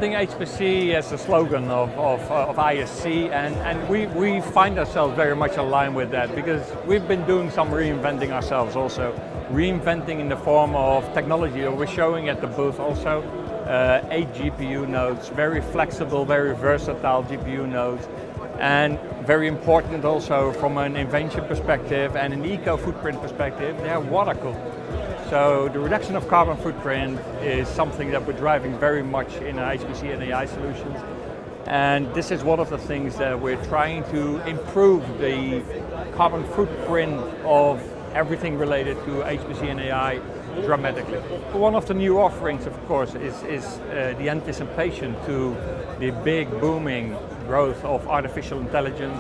reinventing HPC as a slogan of ISC, and we find ourselves very much aligned with that because we've been doing some reinventing ourselves also. Reinventing in the form of technology, we're showing at the booth also 8 GPU nodes, very flexible, very versatile GPU nodes, and very important also from an invention perspective and an eco-footprint perspective, they're water cooled. So the reduction of carbon footprint is something that we're driving very much in our HPC and AI solutions. And this is one of the things that we're trying to improve the carbon footprint of everything related to HPC and AI dramatically. One of the new offerings, of course, is the anticipation to the big booming growth of artificial intelligence,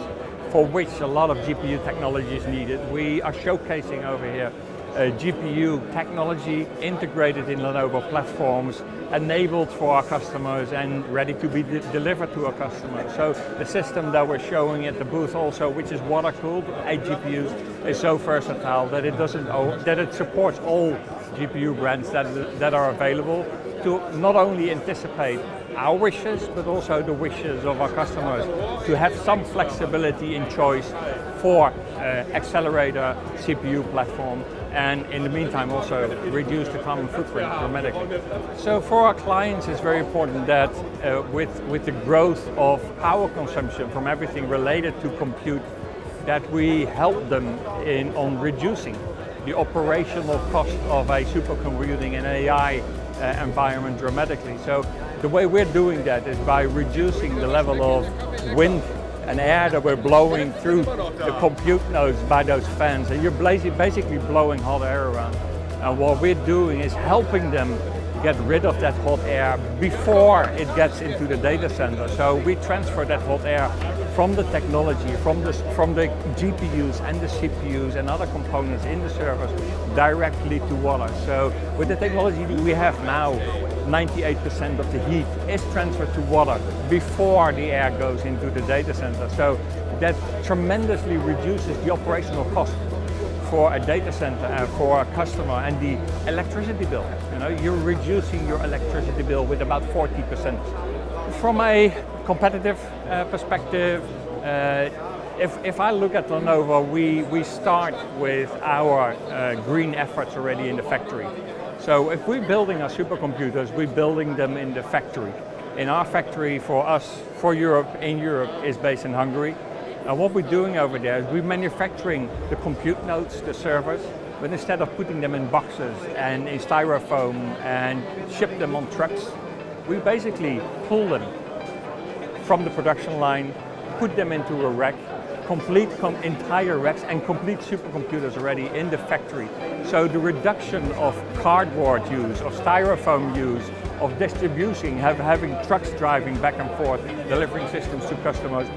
for which a lot of GPU technology is needed. We are showcasing over here GPU technology integrated in Lenovo platforms, enabled for our customers and ready to be delivered to our customers. So the system that we're showing at the booth also, which is water cooled, 8 GPUs, is so versatile that it supports all GPU brands that are available to not only anticipate our wishes, but also the wishes of our customers to have some flexibility in choice for accelerator CPU platform, and in the meantime also reduce the carbon footprint dramatically. So for our clients it's very important that with the growth of power consumption from everything related to compute, that we help them on reducing the operational cost of a supercomputing and AI environment dramatically. So the way we're doing that is by reducing the level of wind and air that we're blowing through the compute nodes by those fans. And you're basically blowing hot air around. And what we're doing is helping them get rid of that hot air before it gets into the data center. So we transfer that hot air from the technology, from the GPUs and the CPUs and other components in the servers directly to water. So with the technology we have now, 98% of the heat is transferred to water before the air goes into the data center. So that tremendously reduces the operational cost for a data center and for a customer and the electricity bill. You know, you're reducing your electricity bill with about 40%. From a competitive perspective, if I look at Lenovo, we start with our green efforts already in the factory. So if we're building our supercomputers, we're building them in the factory. In our factory for us, for Europe, in Europe, is based in Hungary. And what we're doing over there is we're manufacturing the compute nodes, the servers, but instead of putting them in boxes and in styrofoam and ship them on trucks, we basically pull them from the production line, put them into a rack, complete entire racks and complete supercomputers already in the factory. So the reduction of cardboard use, of styrofoam use, of distribution, having trucks driving back and forth, delivering systems to customers,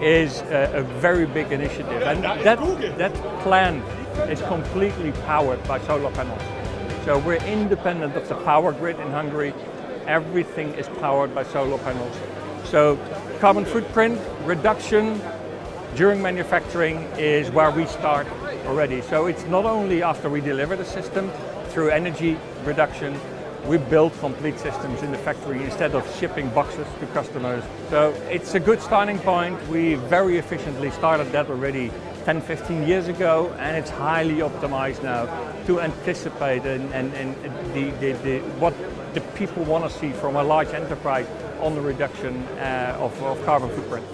is a very big initiative. And that plant is completely powered by solar panels. So we're independent of the power grid in Hungary. Everything is powered by solar panels. So carbon footprint reduction during manufacturing is where we start already. So it's not only after we deliver the system through energy reduction, we build complete systems in the factory instead of shipping boxes to customers. So it's a good starting point. We very efficiently started that already 10, 15 years ago, and it's highly optimized now to anticipate what the people want to see from a large enterprise on the reduction of carbon footprint.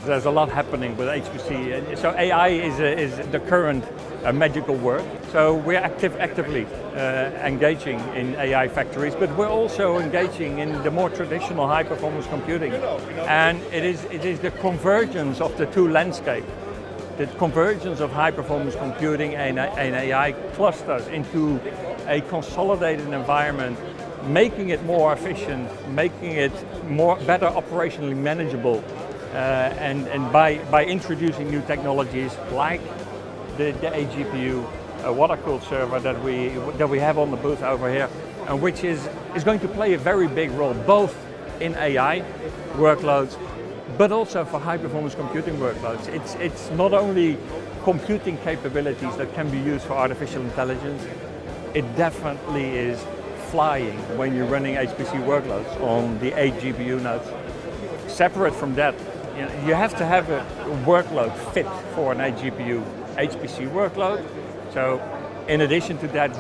There's a lot happening with HPC. So AI is the current magical word. So we're actively engaging in AI factories, but we're also engaging in the more traditional high-performance computing. And it is the convergence of the two landscapes, the convergence of high-performance computing and AI clusters into a consolidated environment, making it more efficient, making it better operationally manageable. And by introducing new technologies like the 8 GPU water-cooled server that we have on the booth over here, and which is going to play a very big role both in AI workloads, but also for high-performance computing workloads. It's not only computing capabilities that can be used for artificial intelligence, it definitely is flying when you're running HPC workloads on the 8 GPU nodes. Separate from that, you have to have a workload fit for an 8 GPU HPC workload. So in addition to that,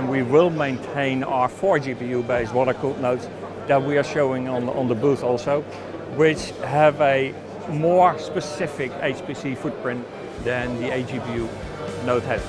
we will maintain our 4 GPU based water-cooled nodes that we are showing on the booth also, which have a more specific HPC footprint than the 8 GPU node has.